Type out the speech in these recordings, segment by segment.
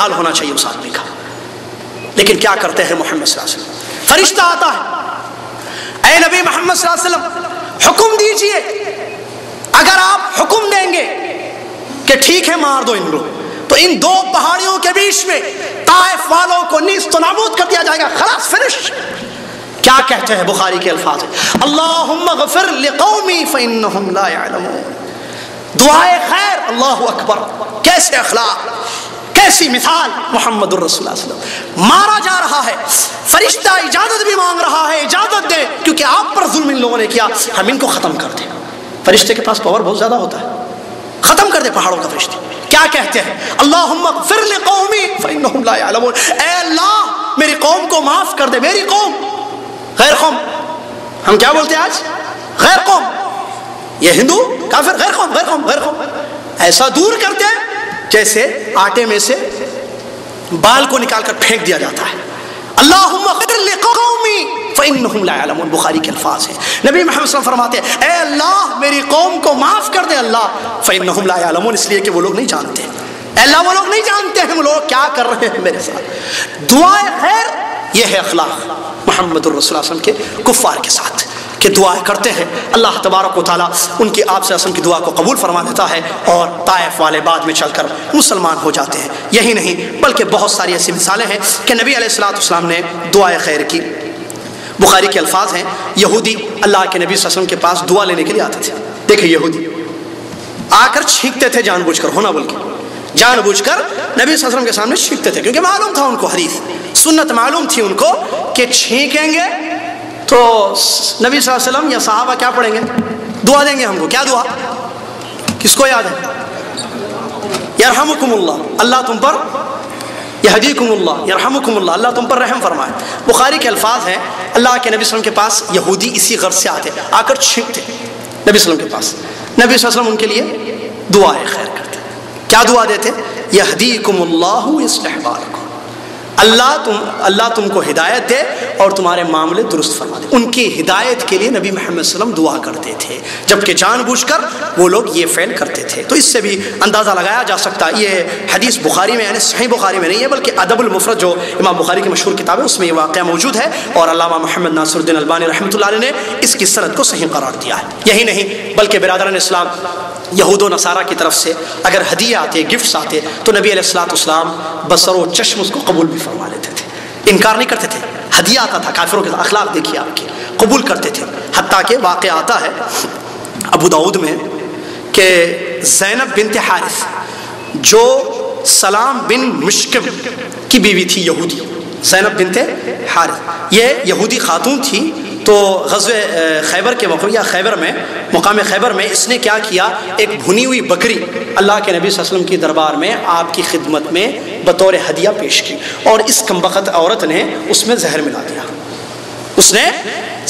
حال ہونا چاہیے اس آدمی کا. لیکن کیا کرتے ہیں محمد صلی اللہ علیہ وسلم؟ فرشتہ آتا ہے، اے نبی محمد صلی اللہ علیہ وسلم حکم دیجئے. اگر آپ حکم دیں گے کہ ٹھیک ہے مار دو ان کو، تو ان دو پہاڑیوں کے بیچ میں طائف والوں کو نیست و نابود کر دیا جائے گا. خلاص فنش. کیا کہتے ہیں بخاری کے الفاظ ہیں، اللہم اغفر لقومی فانہم لا یعلمون. دعائے خیر. اللہ اکبر. کیسے اخلاق، کیسی مثال. محمد الرسول اللہ صلی اللہ علیہ وسلم مارا جا رہا ہے، فرشتہ اجازت بھی مانگ رہا ہے، اجازت دے کیونکہ آپ پر ظلم ان لوگوں نے کیا، ہم ان کو ختم کر دیں. فرشتے کے پاس پاور بہت زیادہ ہوتا ہے، ختم کر دے پہاڑوں کا فرشتے. کیا کہتے ہیں، اللہم اغفر لقومی فانہم لا یعلمون. اے اللہ میری قوم کو معاف کر دے. میری قوم، غیر قوم. ہم کیا بولتے ہیں آج؟ غیر قوم. یہ ہندو کافر، غیر قوم غیر قوم غیر قوم. ایسا دور کرتے ہیں جیسے آٹے میں سے بال کو نکال کر پھینک دیا جاتا ہے. اللہم اغفر لقومی فانہم لا یعلمون. بخاری کے الفاظ ہیں. نبی محمد صلی اللہ علیہ وسلم فرماتے ہیں، اے اللہ میری قوم کو معاف کر دے اللہ، فانہم لا یعلمون، اس لیے کہ وہ لوگ نہیں جانتے. اے اللہ وہ لوگ نہیں جانتے ہیں وہ لوگ کیا کر رہے ہیں میرے ساتھ. دعائے خیر، یہ ہے اخلاق محمد الرسول صلی اللہ علیہ وسلم کے کفار کے ساتھ، کہ دعائیں کرتے ہیں. اللہ تبارک و تعالیٰ ان کی آپ صلی اللہ علیہ وسلم کی دعا کو قبول فرما دیتا ہے، اور طائف والے بعد میں چل کر مسلمان ہو جاتے ہیں. یہی نہیں بلکہ بہت ساری ایسی مثالیں ہیں کہ نبی علیہ الصلوۃ والسلام نے دعائے خیر کی. بخاری کے الفاظ ہیں، یہودی اللہ کے نبی صلی اللہ علیہ وسلم کے پاس دعا لینے کے لیے آتے تھے. دیکھیں یہودی آ کر چھینکتے تھے جان بوجھ کر، ہونا بول کے جان بوجھ کر نبی صلی اللہ علیہ وسلم کے سامنے چھینکتے تھے، کیونکہ معلوم تھا ان کو، حدیث سنت معلوم تھی ان کو کہ چھینکیں گے تو نبی صلی اللہ علیہ وسلم یا صحابہ کیا پڑھیں گے، دعا دیں گے ہم کو. کیا دعا؟ کس کو یاد ہے؟ یرحمکم اللہ، اللہ تم پر، یہدیکم اللہ، یرحمکم اللہ، اللہ تم پر رحم فرمائے. بخاری کے الفاظ ہیں، اللہ کے نبی صلی اللہ علیہ وسلم کے پاس یہودی اسی غرض سے آتے، آ کر چھینکتے نبی صلی اللہ علیہ وسلم کے پاس. نبی صلی اللہ علیہ وسلم ان کے لیے دعائے خیر کرتے. کیا دعا دیتے؟ یہدیکم اللہ یصلح بالکم، اللہ تم کو ہدایت دے اور تمہارے معاملے درست فرما دے. ان کی ہدایت کے لیے نبی محمد صلی اللہ علیہ وسلم دعا کرتے تھے، جبکہ جان بوجھ کر وہ لوگ یہ فعل کرتے تھے. تو اس سے بھی اندازہ لگایا جا سکتا ہے. یہ حدیث بخاری میں، یعنی صحیح بخاری میں نہیں ہے بلکہ ادب المفرد جو امام بخاری کی مشہور کتاب ہے اس میں یہ واقعہ موجود ہے، اور علامہ محمد ناصر الدین البانی رحمۃ اللہ علیہ نے اس کی سند کو صحیح قرار دیا ہے. یہی نہیں بلکہ برادران اسلام، یہود و نصارہ کی طرف سے اگر ہدیے آتے، گفٹس آتے، تو نبی علیہ الصلوۃ والسلام بصر و چشم اس کو قبول بھی فرما لیتے تھے، انکار نہیں کرتے تھے. ہدیہ آتا تھا کافروں کے اخلاق دیکھیے آپ کے، قبول کرتے تھے. حتیٰ کہ واقعہ آتا ہے ابو داؤد میں کہ زینب بنت حارث جو سلام بن مشکم کی بیوی تھی، یہودی، زینب بنت حارث، یہ یہودی خاتون تھی. تو غزوہ خیبر کے موقع یا خیبر میں، مقام خیبر میں اس نے کیا کیا، ایک بھنی ہوئی بکری اللہ کے نبی صلی اللہ علیہ وسلم کی دربار میں آپ کی خدمت میں بطور ہدیہ پیش کی، اور اس کمبخت عورت نے اس میں زہر ملا دیا. اس نے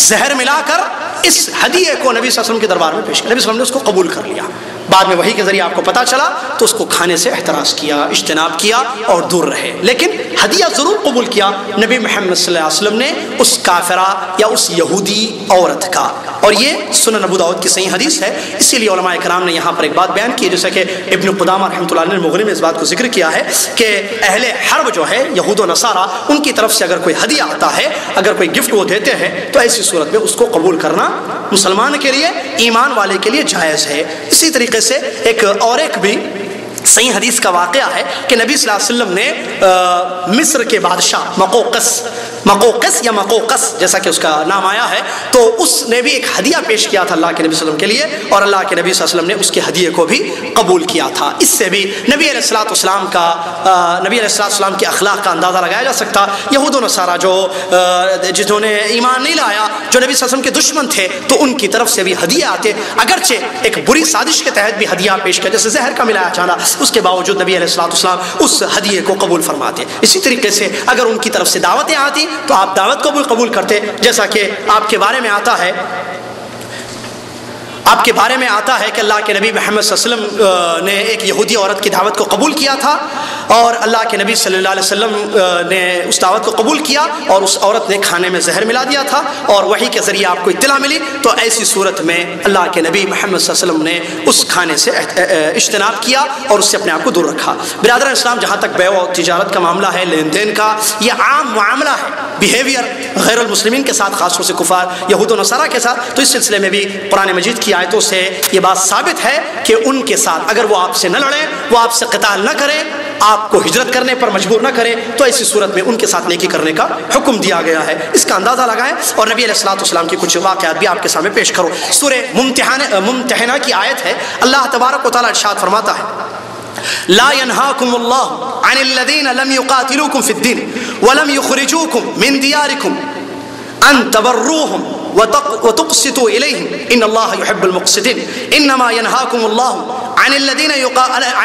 زہر ملا کر اس ہدیے کو نبی صلی اللہ علیہ وسلم کے دربار میں پیش کیا. نبی صلی اللہ علیہ وسلم نے اس کو قبول کر لیا. بعد میں وحی کے ذریعے آپ کو پتہ چلا تو اس کو کھانے سے احتراز کیا، اجتناب کیا اور دور رہے، لیکن ہدیہ ضرور قبول کیا نبی محمد صلی اللہ علیہ وسلم نے اس کافرہ یا اس یہودی عورت کا. اور یہ سنن ابو داؤد کی صحیح حدیث ہے. اسی لیے علماء کرام نے یہاں پر ایک بات بیان کی، جیسا کہ ابن قدامہ رحمۃ اللہ علیہ نے مغنی میں اس بات کو ذکر کیا ہے کہ اہل حرب جو ہے یہود و نصارہ، ان کی طرف سے اگر کوئی ہدیہ آتا ہے، اگر کوئی گفٹ وہ دیتے ہیں، تو ایسی صورت میں اس کو قبول کرنا مسلمان کے لیے، ایمان والے کے لیے جائز ہے. اسی طریقے سے ایک بھی صحیح حدیث کا واقعہ ہے کہ نبی صلی اللہ علیہ وسلم نے مصر کے بادشاہ مقوقس یا مقوقس جیسا کہ اس کا نام آیا ہے، تو اس نے بھی ایک ہدیہ پیش کیا تھا اللہ کے نبی صلی اللہ علیہ وسلم کے لیے، اور اللہ کے نبی صلی اللہ علیہ وسلم نے اس کے ہدیے کو بھی قبول کیا تھا. اس سے بھی نبی علیہ الصلوۃ والسلام کے اخلاق کا اندازہ لگایا جا سکتا. یہود و نصارہ جنہوں نے ایمان نہیں لایا، جو نبی صلی اللہ علیہ وسلم کے دشمن تھے، تو ان کی طرف سے بھی ہدیے آتے، اگرچہ ایک بری سازش کے تحت بھی ہدیہ پیش کیا، جیسے زہر کا ملایا جانا، اس کے باوجود نبی علیہ الصلوۃ والسلام اس ہدیے کو قبول فرماتے. اسی طریقے سے اگر ان کی طرف سے دعوتیں آتی تو آپ دعوت کو بھی قبول کرتے، جیسا کہ آپ کے بارے میں آتا ہے آپ کے بارے میں آتا ہے کہ اللہ کے نبی محمد صلی اللہ علیہ وسلم نے ایک یہودی عورت کی دعوت کو قبول کیا تھا، اور اللہ کے نبی صلی اللہ علیہ وسلم نے اس دعوت کو قبول کیا اور اس عورت نے کھانے میں زہر ملا دیا تھا، اور وحی کے ذریعے آپ کو اطلاع ملی، تو ایسی صورت میں اللہ کے نبی محمد صلی اللہ علیہ وسلم نے اس کھانے سے اجتناب کیا اور اس سے اپنے آپ کو دور رکھا۔ برادران اسلام، جہاں تک بیع و تجارت کا معاملہ ہے، لین دین کا، یہ عام معاملہ ہے، بیہیویئر غیر المسلمین کے ساتھ، خاص طور سے کفار یہود و نصارہ کے ساتھ، تو اس سلسلے میں بھی قرآن مجید کی آیتوں سے یہ بات ثابت ہے کہ ان کے ساتھ اگر وہ آپ سے نہ لڑیں، وہ آپ سے قتال نہ کریں، آپ کو ہجرت کرنے پر مجبور نہ کریں، تو ایسی صورت میں ان کے ساتھ نیکی کرنے کا حکم دیا گیا ہے۔ اس کا اندازہ لگائیں اور نبی علیہ الصلوۃ والسلام کی کچھ واقعات بھی آپ کے سامنے پیش کرو۔ سورہ ممتحنہ کی آیت ہے، اللہ تبارک و تعالیٰ ارشاد فرماتا ہے: لا ينهاكم الله عن الذين لم يقاتلوكم في الدين ولم يخرجوكم من دياركم أن تبروهم وتقسطوا إليهم إن الله يحب المقسطين إنما ينهاكم الله عن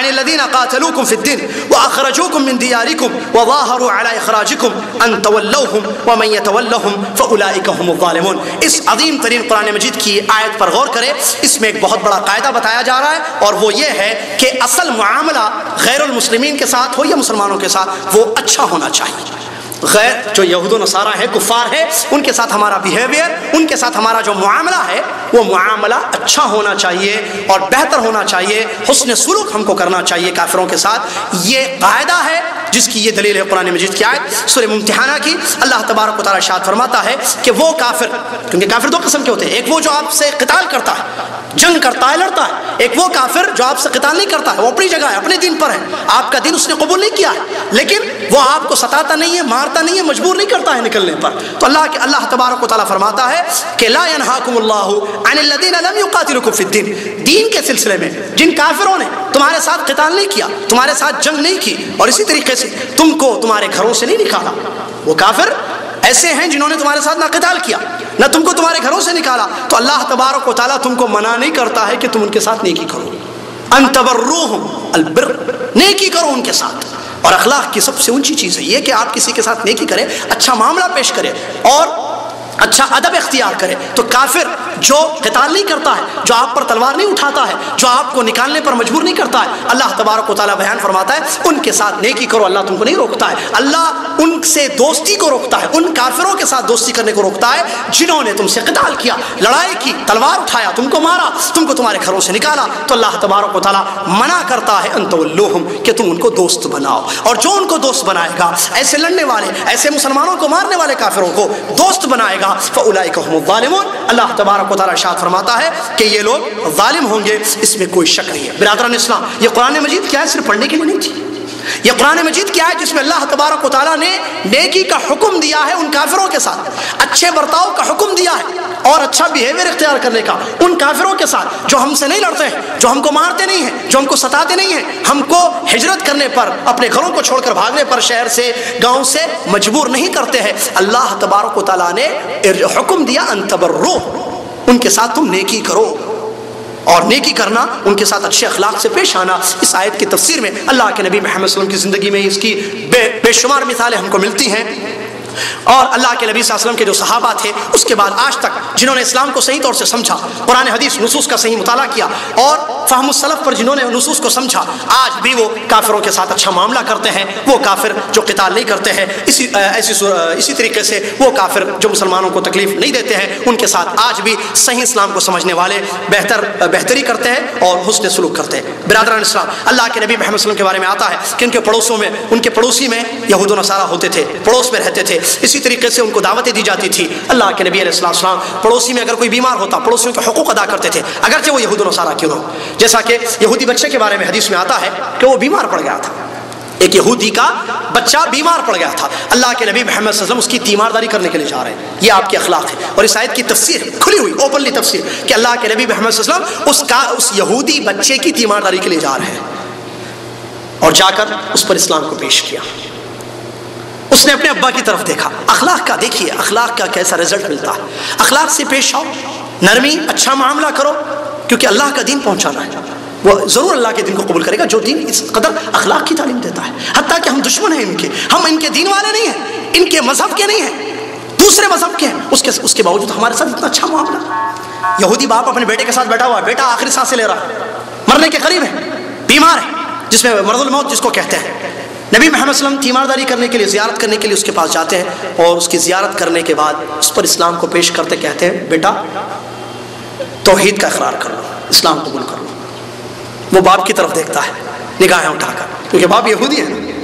الذين قاتلوكم في الدين وأخرجوكم من دياركم وظاهروا على إخراجكم أن تولوهم ومن يتولهم فأولئك هم الظالمون۔ اس عظیم ترین قرآن مجید کی آیت پر غور کریں، اس میں ایک بہت بڑا قاعدہ بتایا جا رہا ہے، اور وہ یہ ہے کہ اصل معاملہ غیر المسلمین کے ساتھ ہو یا مسلمانوں کے ساتھ، وہ اچھا ہونا چاہیے۔ غیر جو یہود و نصارہ ہے، کفار ہے، ان کے ساتھ ہمارا بیہیویئر، ان کے ساتھ ہمارا جو معاملہ ہے، وہ معاملہ اچھا ہونا چاہیے اور بہتر ہونا چاہیے، حسن سلوک ہم کو کرنا چاہیے کافروں کے ساتھ۔ یہ قاعدہ ہے جس کی یہ دلیل ہے قرآن مجید کی آیت سورہ ممتحنہ کی۔ اللہ تبارک و تعالیٰ ارشاد فرماتا ہے کہ وہ کافر، کیونکہ کافر دو قسم کے ہوتے ہیں، ایک وہ جو آپ سے قتال کرتا ہے، جنگ کرتا ہے، لڑتا ہے، ایک وہ کافر جو آپ سے قتال نہیں کرتا ہے، وہ اپنی جگہ ہے، اپنے دین پر ہے، آپ کا دین اس نے قبول نہیں کیا ہے، لیکن وہ آپ کو ستاتا نہیں ہے، مارتا نہیں ہے، مجبور نہیں کرتا ہے نکلنے پر۔ تو اللہ تبارک و تعالیٰ فرماتا ہے کہ لا ينهاكم الله عن الذين لم يقاتلوكم في الدين، دین کے سلسلے میں جن کافروں نے تمہارے ساتھ قتال نہیں کیا، تمہارے ساتھ جنگ نہیں کی، اور اسی طریقے سے تم کو تمہارے گھروں سے نہیں نکالا۔ وہ کافر ایسے ہیں جنہوں نے تمہارے ساتھ نہ قتال کیا، نہ تم کو تمہارے گھروں سے نکالا، تو اللہ تبارک و تعالیٰ تم کو منع نہیں کرتا ہے کہ تم ان کے ساتھ نیکی کرو۔ ان تبروہم، البر، نیکی کرو ان کے ساتھ۔ اور اخلاق کی سب سے اونچی چیز ہے یہ کہ آپ کسی کے ساتھ نیکی کریں، اچھا معاملہ پیش کریں اور اچھا ادب اختیار کرے۔ تو کافر جو قتال نہیں کرتا ہے، جو آپ پر تلوار نہیں اٹھاتا ہے، جو آپ کو نکالنے پر مجبور نہیں کرتا ہے، اللہ تبارک و تعالیٰ بیان فرماتا ہے ان کے ساتھ نیکی کرو، اللہ تم کو نہیں روکتا ہے، اللہ ان سے دوستی کو روکتا ہے، ان کافروں کے ساتھ دوستی کرنے کو روکتا ہے جنہوں نے تم سے قتال کیا، لڑائی کی، تلوار اٹھایا، تم کو مارا، تم کو تمہارے گھروں سے نکالا، تو اللہ تبارک و تعالیٰ منع کرتا ہے ان تولوہم، کہ تم ان کو دوست بناؤ، اور جو ان کو دوست بنائے گا، ایسے لڑنے والے، ایسے مسلمانوں کو مارنے والے کافروں کو دوست بنائے گا، فَأُولَئِكَ هُمُ الظَّالِمُونَ۔ اللہ تبارک و تعالیٰ ارشاد فرماتا ہے کہ یہ لوگ ظالم ہوں گے، اس میں کوئی شک نہیں ہے۔ برادران اسلام، یہ قرآن مجید کیا ہے؟ صرف پڑھنے کے لیے نہیں تھی، یہ قرآن مجید کیا ہے؟ جس میں اللہ تبارک و تعالیٰ نے نیکی کا حکم دیا ہے ان کافروں کے ساتھ، اچھے برتاؤ کا حکم دیا ہے اور اچھا بیہیویئر اختیار کرنے کا ان کافروں کے ساتھ جو ہم سے نہیں لڑتے ہیں، جو ہم کو مارتے نہیں ہیں، جو ہم کو ستاتے نہیں ہیں، ہم کو ہجرت کرنے پر، اپنے گھروں کو چھوڑ کر بھاگنے پر، شہر سے، گاؤں سے مجبور نہیں کرتے ہیں۔ اللہ تبارک و تعالیٰ نے حکم دیا ان تبرو، ان کے ساتھ تم نیکی کرو، اور نیکی کرنا، ان کے ساتھ اچھے اخلاق سے پیش آنا۔ اس آیت کی تفسیر میں اللہ کے نبی محمد صلی اللہ علیہ وسلم کی زندگی میں اس کی بے شمار مثالیں ہم کو ملتی ہیں، اور اللہ کے نبی صلی اللہ علیہ وسلم کے جو صحابہ تھے اس کے بعد آج تک جنہوں نے اسلام کو صحیح طور سے سمجھا، قرآن حدیث نصوص کا صحیح مطالعہ کیا اور فہم السلف پر جنہوں نے نصوص کو سمجھا، آج بھی وہ کافروں کے ساتھ اچھا معاملہ کرتے ہیں۔ وہ کافر جو قتال نہیں کرتے ہیں، اسی طریقے سے وہ کافر جو مسلمانوں کو تکلیف نہیں دیتے ہیں، ان کے ساتھ آج بھی صحیح اسلام کو سمجھنے والے بہتری کرتے ہیں اور حسن سلوک کرتے ہیں۔ برادران اسلام، اللہ کے نبی محمد صلی اللہ علیہ وسلم کے بارے میں آتا ہے کہ ان کے پڑوسی میں یہود و نصارہ ہوتے تھے، پڑوس میں رہتے تھے، اسی طریقے سے ان کو دعوتیں دی جاتی تھی۔ اللہ کے نبی علیہ السلام پڑوسی میں اگر کوئی بیمار ہوتا، پڑوسیوں کے حقوق ادا کرتے تھے، اگرچہ وہ یہود و نصارہ کیوں نہ ہو۔ جیسا کہ یہودی بچے کے بارے میں حدیث میں آتا ہے کہ وہ بیمار پڑ گیا تھا، ایک یہودی کا بچہ بیمار پڑ گیا تھا، اللہ کے نبی محمد صلی اللہ علیہ وسلم اس کی تیمارداری کرنے کے لیے جا رہے ہیں۔ یہ آپ کے اخلاق ہے، اور اس آیت کی تفسیر کھلی ہوئی اوپنلی تفسیر کہ اللہ کے نبی محمد صلی اللہ علیہ وسلم اس یہودی بچے کی تیمارداری کے لیے جا رہے ہیں، اور جا کر اس پر اسلام کو پیش کیا۔ اس نے اپنے ابا کی طرف دیکھا، اخلاق کا دیکھیے، اخلاق کا کیسا رزلٹ ملتا ہے۔ اخلاق سے پیش آؤ، نرمی، اچھا معاملہ کرو، کیونکہ اللہ کا دین پہنچانا ہے، وہ ضرور اللہ کے دین کو قبول کرے گا جو دین اس قدر اخلاق کی تعلیم دیتا ہے۔ حتیٰ کہ ہم دشمن ہیں ان کے، ہم ان کے دین والے نہیں ہیں، ان کے مذہب کے نہیں ہیں، دوسرے مذہب کے ہیں، اس کے باوجود ہمارے ساتھ اتنا اچھا معاملہ۔ یہودی باپ اپنے بیٹے کے ساتھ بیٹھا ہوا ہے، بیٹا آخری سانسیں لے رہا ہے، مرنے کے قریب ہے، بیمار ہے، جس میں مرض الموت جس کو کہتے ہیں. نبی محمد صلی اللہ علیہ وسلم تیمارداری کرنے کے لیے، زیارت کرنے کے لیے اس کے پاس جاتے ہیں، اور اس کی زیارت کرنے کے بعد اس پر اسلام کو پیش کرتے کہتے ہیں بیٹا توحید کا اقرار کر لو، اسلام قبول کر لو. وہ باپ کی طرف دیکھتا ہے نگاہیں اٹھا کر، کیونکہ باپ یہودی ہے.